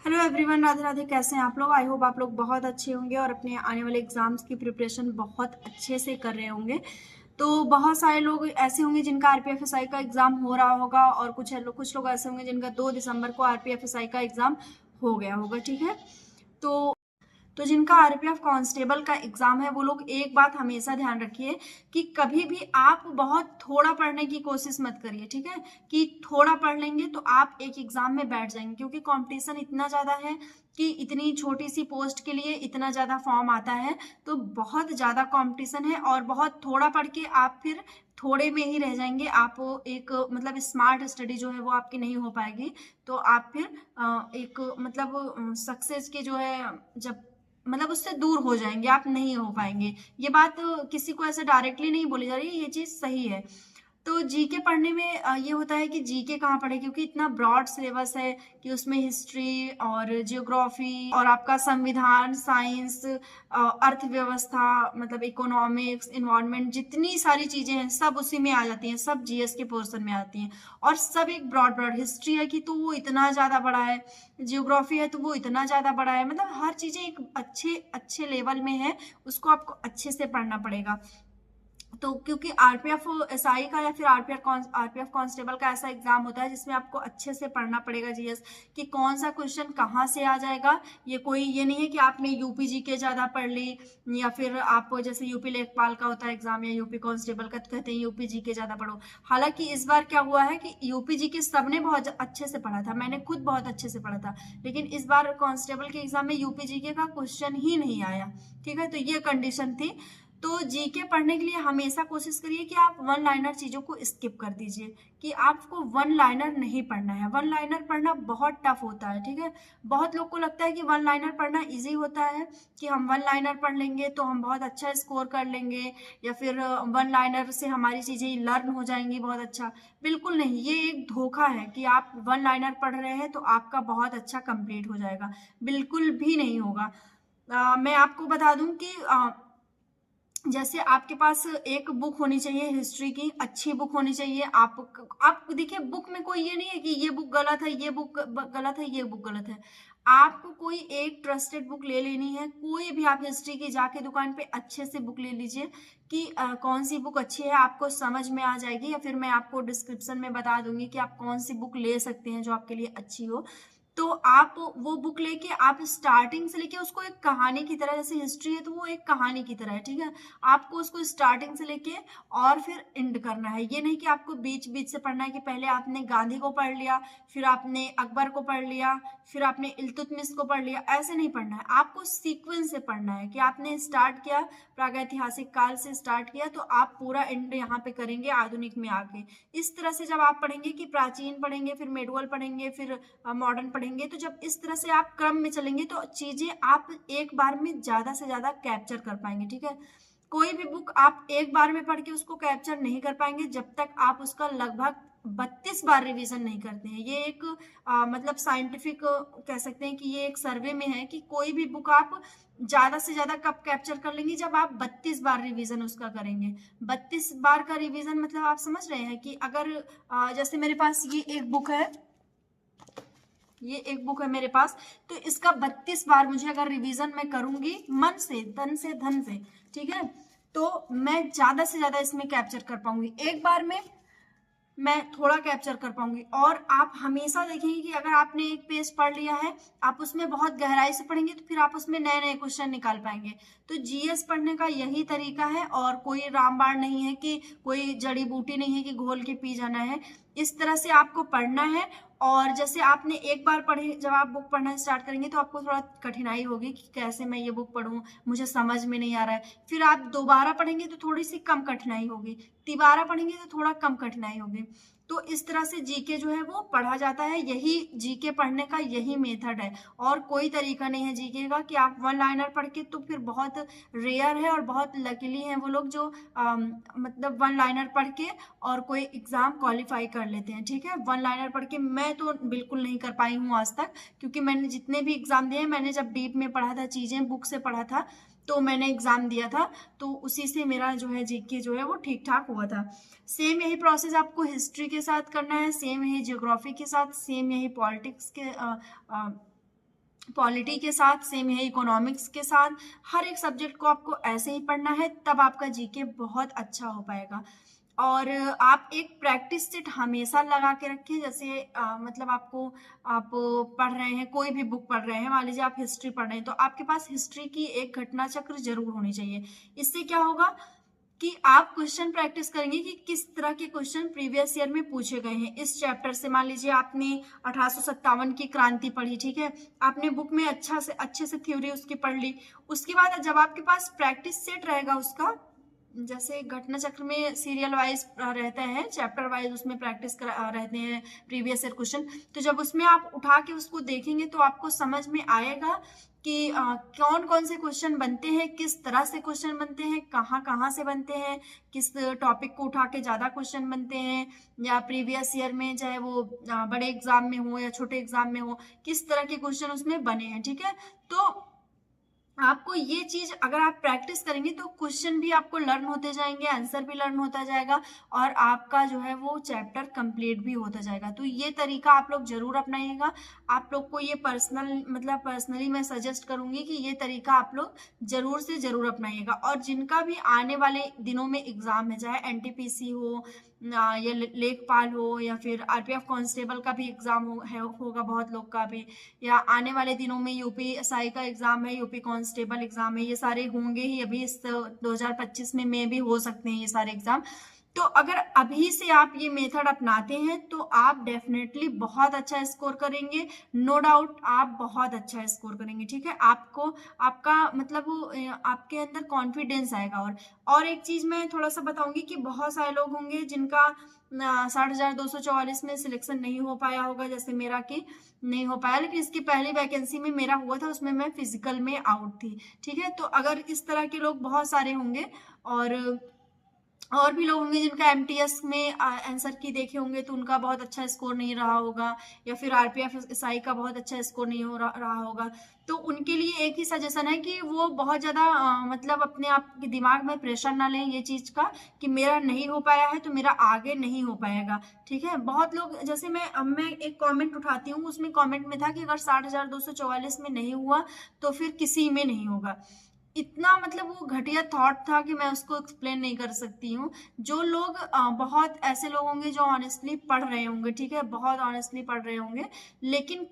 Hello everyone, Radhe Radhe. कैसे हैं आप लोग? आई होप आप लोग बहुत अच्छे होंगे और अपने आने वाले एग्जाम्स की प्रिपरेशन बहुत अच्छे से कर रहे होंगे। तो बहुत सारे लोग ऐसे होंगे जिनका आरपीएफएसआई का एग्जाम हो रहा होगा और कुछ लोग ऐसे होंगे जिनका 2 दिसंबर को आरपीएफएसआई का एग्जाम हो गया होगा। ठीक है, तो जिनका आरपीएफ कांस्टेबल का एग्जाम है वो लोग एक बात हमेशा ध्यान रखिए कि कभी भी आप बहुत थोड़ा पढ़ने की कोशिश मत करिए। ठीक है, कि थोड़ा पढ़ लेंगे तो आप एक एग्जाम में बैठ जाएंगे, क्योंकि कंपटीशन इतना ज्यादा है कि इतनी छोटी सी पोस्ट के लिए इतना ज्यादा फॉर्म आता है। तो बहुत ज्यादा कंपटीशन है और बहुत थोड़ा पढ़ के आप फिर थोड़े में ही रह जाएंगे। आप एक मतलब स्मार्ट स्टडी जो है वो आपकी नहीं हो पाएगी। तो आप फिर एक मतलब सक्सेस की जो है जब मतलब उससे दूर हो जाएंगे, आप नहीं हो पाएंगे। ये बात किसी को ऐसे डायरेक्टली नहीं बोली जा रही है, ये चीज सही है। तो जीके पढ़ने में ये होता है कि जीके कहाँ पढ़े, क्योंकि इतना ब्रॉड सिलेबस है कि उसमें हिस्ट्री और जियोग्राफी और आपका संविधान, साइंस, अर्थव्यवस्था, मतलब इकोनॉमिक्स, इन्वायरमेंट, जितनी सारी चीजें हैं सब उसी में आ जाती हैं, सब जीएस के पोर्शन में आती हैं। और सब एक ब्रॉड ब्रॉड हिस्ट्री है कि तो वो इतना ज्यादा बड़ा है, जियोग्राफी है तो वो इतना ज्यादा बड़ा है, मतलब हर चीजें एक अच्छे अच्छे लेवल में है, उसको आपको अच्छे से पढ़ना पड़ेगा। तो क्योंकि आरपीएफ एसआई का या फिर आरपीएफ कांस्टेबल का ऐसा एग्जाम होता है जिसमें आपको अच्छे से पढ़ना पड़ेगा जीएस, कि कौन सा क्वेश्चन कहाँ से आ जाएगा। ये नहीं है कि आपने यूपी जीके ज्यादा पढ़ ली, या फिर आप जैसे यूपी लेखपाल का होता है एग्जाम या यूपी कांस्टेबल का, तो कहते हैं यूपी जीके ज्यादा पढ़ो। हालांकि इस बार क्या हुआ है कि यूपी जीके सबने बहुत अच्छे से पढ़ा था, मैंने खुद बहुत अच्छे से पढ़ा था, लेकिन इस बार कांस्टेबल के एग्जाम में यूपी जीके का क्वेश्चन ही नहीं आया। ठीक है, तो ये कंडीशन थी। तो जीके पढ़ने के लिए हमेशा कोशिश करिए कि आप वन लाइनर चीजों को स्किप कर दीजिए, कि आपको वन लाइनर नहीं पढ़ना है। वन लाइनर पढ़ना बहुत टफ होता है। ठीक है, बहुत लोग को लगता है कि वन लाइनर पढ़ना इजी होता है, कि हम वन लाइनर पढ़ लेंगे तो हम बहुत अच्छा स्कोर कर लेंगे, या फिर वन लाइनर से हमारी चीजें लर्न हो जाएंगी बहुत अच्छा। बिल्कुल नहीं, ये एक धोखा है कि आप वन लाइनर पढ़ रहे हैं तो आपका बहुत अच्छा कंप्लीट हो जाएगा। बिल्कुल भी नहीं होगा। मैं आपको बता दूं कि जैसे आपके पास एक बुक होनी चाहिए हिस्ट्री की, अच्छी बुक होनी चाहिए। आप देखिए, बुक में कोई ये नहीं है कि ये बुक गलत है, ये बुक गलत है, ये बुक गलत है। आपको कोई एक ट्रस्टेड बुक ले लेनी है, कोई भी आप हिस्ट्री की जाके दुकान पे अच्छे से बुक ले लीजिए कि कौन सी बुक अच्छी है, आपको समझ में आ जाएगी। या फिर मैं आपको डिस्क्रिप्शन में बता दूंगी कि आप कौन सी बुक ले सकते हैं जो आपके लिए अच्छी हो। तो आप वो बुक लेके आप स्टार्टिंग से लेके उसको एक कहानी की तरह, जैसे हिस्ट्री है तो वो एक कहानी की तरह है। ठीक है, आपको उसको स्टार्टिंग से लेके और फिर एंड करना है। ये नहीं कि आपको बीच बीच से पढ़ना है कि पहले आपने गांधी को पढ़ लिया, फिर आपने अकबर को पढ़ लिया, फिर आपने इल्तुतमिश को पढ़ लिया। ऐसे नहीं पढ़ना है, आपको सीक्वेंस से पढ़ना है कि आपने स्टार्ट किया, प्रागैतिहासिक काल से स्टार्ट किया तो आप पूरा एंड यहाँ पे करेंगे आधुनिक में आके। इस तरह से जब आप पढ़ेंगे कि प्राचीन पढ़ेंगे, फिर मेडुअल पढ़ेंगे, फिर मॉडर्न पढ़ेंगे, तो जब इस तरह से आप क्रम में चलेंगे तो चीजें आप एक बार में ज्यादा से ज्यादा कैप्चर कर पाएंगे। ठीक है, कोई भी बुक आप एक बार में पढ़ के उसको कैप्चर नहीं कर पाएंगे जब तक आप उसका लगभग 32 बार रिवीजन नहीं करते हैं। ये एक मतलब साइंटिफिक कह सकते हैं कि ये एक सर्वे में है कि कोई भी बुक आप ज्यादा से ज्यादा कब कैप्चर कर लेंगे, जब आप 32 बार रिवीजन उसका करेंगे। 32 बार का रिवीजन मतलब आप समझ रहे हैं कि अगर जैसे मेरे पास ये एक बुक है, ये एक बुक है मेरे पास, तो इसका 32 बार मुझे अगर रिवीजन मैं करूंगी मन से, तन से, धन से, ठीक है, तो मैं ज्यादा से ज्यादा इसमें कैप्चर कर पाऊंगी। एक बार में मैं थोड़ा कैप्चर कर पाऊंगी। और आप हमेशा देखेंगे कि अगर आपने एक पेज पढ़ लिया है, आप उसमें बहुत गहराई से पढ़ेंगे तो फिर आप उसमें नए नए क्वेश्चन निकाल पाएंगे। तो जीएस पढ़ने का यही तरीका है, और कोई रामबाण नहीं है, कि कोई जड़ी बूटी नहीं है कि घोल के पी जाना है। इस तरह से आपको पढ़ना है। और जैसे आपने एक बार पढ़ी, जब आप बुक पढ़ना स्टार्ट करेंगे तो आपको थोड़ा कठिनाई होगी कि कैसे मैं ये बुक पढूं, मुझे समझ में नहीं आ रहा है। फिर आप दोबारा पढ़ेंगे तो थोड़ी सी कम कठिनाई होगी, तिबारा पढ़ेंगे तो थोड़ा कम कठिनाई होगी। तो इस तरह से जीके जो है वो पढ़ा जाता है, यही जीके पढ़ने का यही मेथड है। और कोई तरीका नहीं है जीके का कि आप वन लाइनर पढ़ के, तो फिर बहुत रेयर है और बहुत लकीली हैं वो लोग जो मतलब वन लाइनर पढ़ के और कोई एग्जाम क्वालिफाई कर लेते हैं। ठीक है, वन लाइनर पढ़ के मैं तो बिल्कुल नहीं कर पाई हूँ आज तक, क्योंकि मैंने जितने भी एग्जाम दिए, मैंने जब डीप में पढ़ा था, चीजें बुक से पढ़ा था, तो मैंने एग्जाम दिया था, तो उसी से मेरा जो है जीके जो है वो ठीक ठाक हुआ था। सेम यही प्रोसेस आपको हिस्ट्री के साथ करना है, सेम यही ज्योग्राफी के साथ, सेम यही पॉलिटिक्स के पॉलिटी के साथ सेम है, इकोनॉमिक्स के साथ, हर एक सब्जेक्ट को आपको ऐसे ही पढ़ना है, तब आपका जीके बहुत अच्छा हो पाएगा। और आप एक प्रैक्टिस सेट हमेशा लगा के रखिए। जैसे मतलब आप पढ़ रहे हैं, कोई भी बुक पढ़ रहे हैं, मान लीजिए आप हिस्ट्री पढ़ रहे हैं, तो आपके पास हिस्ट्री की एक घटना चक्र जरूर होनी चाहिए। इससे क्या होगा कि आप क्वेश्चन प्रैक्टिस करेंगे कि किस तरह के क्वेश्चन प्रीवियस ईयर में पूछे गए हैं इस चैप्टर से। मान लीजिए आपने 1857 की क्रांति पढ़ी, ठीक है, आपने बुक में अच्छे से थ्योरी उसकी पढ़ ली। उसके बाद जब आपके पास प्रैक्टिस सेट रहेगा उसका, जैसे घटना चक्र में सीरियल वाइज रहता है, चैप्टर वाइज उसमें प्रैक्टिस रहते हैं प्रीवियस ईयर क्वेश्चन, तो जब उसमें आप उठा के उसको देखेंगे तो आपको समझ में आएगा कि कौन कौन से क्वेश्चन बनते हैं, किस तरह से क्वेश्चन बनते हैं, कहाँ कहाँ से बनते हैं, किस टॉपिक को उठा के ज़्यादा क्वेश्चन बनते हैं, या प्रीवियस ईयर में चाहे वो बड़े एग्जाम में हो या छोटे एग्जाम में हो, किस तरह के क्वेश्चन उसमें बने हैं। ठीक है, तो आपको ये चीज अगर आप प्रैक्टिस करेंगे तो क्वेश्चन भी आपको लर्न होते जाएंगे, आंसर भी लर्न होता जाएगा, और आपका जो है वो चैप्टर कंप्लीट भी होता जाएगा। तो ये तरीका आप लोग जरूर अपनाइएगा। आप लोग को ये पर्सनली मैं सजेस्ट करूंगी कि ये तरीका आप लोग जरूर से जरूर अपनाइएगा। और जिनका भी आने वाले दिनों में एग्जाम है, चाहे एनटीपीसी हो या लेखपाल हो या फिर आरपीएफ कांस्टेबल का भी एग्जाम होगा बहुत लोग का भी, या आने वाले दिनों में यूपीएसआई का एग्जाम है, यूपी कांस्टेबल एग्जाम है, ये सारे होंगे ही अभी इस 2025 में भी हो सकते हैं ये सारे एग्जाम। तो अगर अभी से आप ये मेथड अपनाते हैं तो आप डेफिनेटली बहुत अच्छा स्कोर करेंगे, नो डाउट आप बहुत अच्छा स्कोर करेंगे। ठीक है, आपको आपका मतलब आपके अंदर कॉन्फिडेंस आएगा। और एक चीज मैं थोड़ा सा बताऊंगी कि बहुत सारे लोग होंगे जिनका 60,244 में सिलेक्शन नहीं हो पाया होगा, जैसे मेरा कि नहीं हो पाया, लेकिन इसकी पहली वैकेंसी में मेरा हुआ था, उसमें मैं फिजिकल में आउट थी। ठीक है, तो अगर इस तरह के लोग बहुत सारे होंगे, और भी लोग होंगे जिनका एमटीएस में आंसर की देखे होंगे तो उनका बहुत अच्छा स्कोर नहीं रहा होगा, या फिर आरपीएफ एसआई का बहुत अच्छा स्कोर नहीं हो रहा होगा, तो उनके लिए एक ही सजेशन है कि वो बहुत ज़्यादा मतलब अपने आप के दिमाग में प्रेशर ना लें ये चीज़ का कि मेरा नहीं हो पाया है तो मेरा आगे नहीं हो पाएगा। ठीक है, बहुत लोग, जैसे मैं एक कमेंट उठाती हूँ, उसमें कमेंट में था कि अगर 60,244 में नहीं हुआ तो फिर किसी में नहीं होगा। इतना मतलब वो घटिया थॉट था कि मैं उसको एक्सप्लेन नहीं कर सकती हूँ। जो लोग बहुत ऐसे लोग होंगे जो ऑनेस्टली पढ़ रहे होंगे, ठीक है, बहुत ऑनेस्टली पढ़ रहे होंगे, लेकिन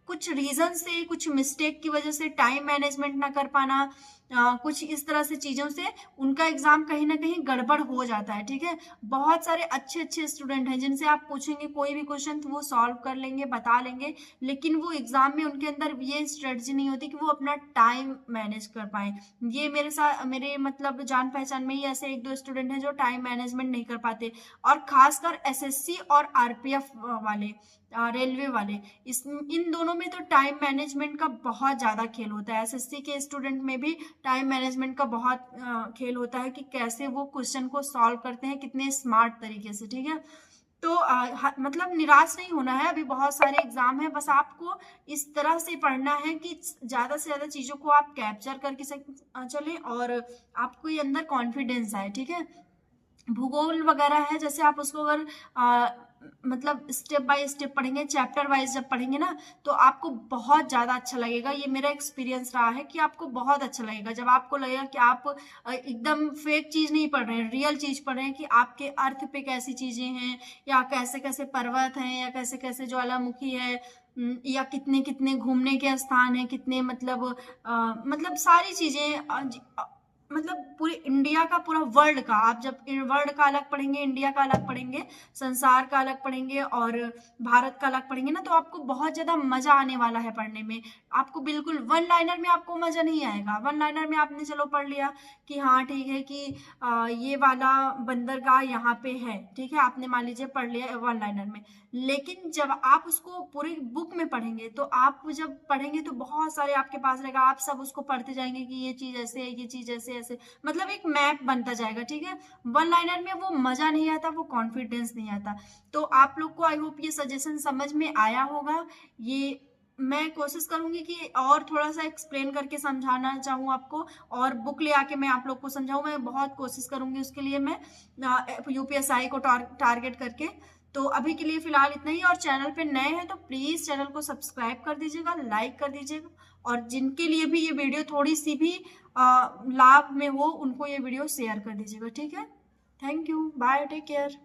कुछ रीजन से, कुछ मिस्टेक की वजह से, टाइम मैनेजमेंट ना कर पाना, कुछ इस तरह से चीजों से उनका एग्जाम कहीं ना कहीं गड़बड़ हो जाता है। ठीक है, बहुत सारे अच्छे अच्छे स्टूडेंट हैं जिनसे आप पूछेंगे कोई भी क्वेश्चन तो वो सॉल्व कर लेंगे, बता लेंगे, लेकिन वो एग्जाम में उनके अंदर ये स्ट्रेटजी नहीं होती कि वो अपना टाइम मैनेज कर पाए। ये मेरे मतलब जान पहचान में ही ऐसे एक दो स्टूडेंट हैं जो टाइम मैनेजमेंट नहीं कर पाते, और खासकर एसएससी और आरपीएफ वाले, रेलवे वाले, इन दोनों में तो टाइम मैनेजमेंट का बहुत ज्यादा खेल होता है। एसएससी के स्टूडेंट में भी टाइम मैनेजमेंट का बहुत खेल होता है कि कैसे वो क्वेश्चन को सॉल्व करते हैं, कितने स्मार्ट तरीके से। ठीक है, तो मतलब निराश नहीं होना है, अभी बहुत सारे एग्जाम है, बस आपको इस तरह से पढ़ना है कि ज्यादा से ज्यादा चीजों को आप कैप्चर करके चलें और आपको ये अंदर कॉन्फिडेंस आए। ठीक है, भूगोल वगैरह है, जैसे आप उसको अगर मतलब स्टेप बाय स्टेप पढ़ेंगे, चैप्टर वाइज जब पढ़ेंगे ना, तो आपको बहुत ज्यादा अच्छा लगेगा। ये मेरा एक्सपीरियंस रहा है कि आपको बहुत अच्छा लगेगा जब आपको लगेगा कि आप एकदम फेक चीज नहीं पढ़ रहे हैं, रियल चीज पढ़ रहे हैं, कि आपके अर्थ पे कैसी चीजें हैं, या कैसे कैसे पर्वत हैं, या कैसे कैसे ज्वालामुखी है, या कितने कितने घूमने के स्थान है, कितने मतलब सारी चीजें, मतलब पूरे इंडिया का, पूरा वर्ल्ड का, आप जब वर्ल्ड का अलग पढ़ेंगे, इंडिया का अलग पढ़ेंगे, संसार का अलग पढ़ेंगे और भारत का अलग पढ़ेंगे ना, तो आपको बहुत ज्यादा मजा आने वाला है पढ़ने में। आपको बिल्कुल वन लाइनर में आपको मजा नहीं आएगा। वन लाइनर में आपने चलो पढ़ लिया कि हाँ ठीक है कि ये वाला बंदरगाह यहाँ पे है, ठीक है, आपने मान लीजिए पढ़ लिया वन लाइनर में, लेकिन जब आप उसको पूरी बुक में पढ़ेंगे तो आप जब पढ़ेंगे तो बहुत सारे आपके पास रहेगा, आप सब उसको पढ़ते जाएंगे कि ये चीज ऐसे है, ये चीज ऐसे ऐसे, मतलब एक मैप बनता जाएगा। ठीक है, वन लाइनर में वो मजा नहीं आता, वो कॉन्फिडेंस नहीं आता। तो आप लोग को आई होप ये सजेशन समझ में आया होगा। ये मैं कोशिश करूंगी कि और थोड़ा सा एक्सप्लेन करके समझाना चाहूँ आपको, और बुक ले आके मैं आप लोग को समझाऊं, मैं बहुत कोशिश करूंगी उसके लिए, मैं यूपीएसआई को टारगेट करके। तो अभी के लिए फिलहाल इतना ही, और चैनल पे नए हैं तो प्लीज़ चैनल को सब्सक्राइब कर दीजिएगा, लाइक कर दीजिएगा, और जिनके लिए भी ये वीडियो थोड़ी सी भी लाभ में हो उनको ये वीडियो शेयर कर दीजिएगा, ठीक है। Thank you, bye, take care.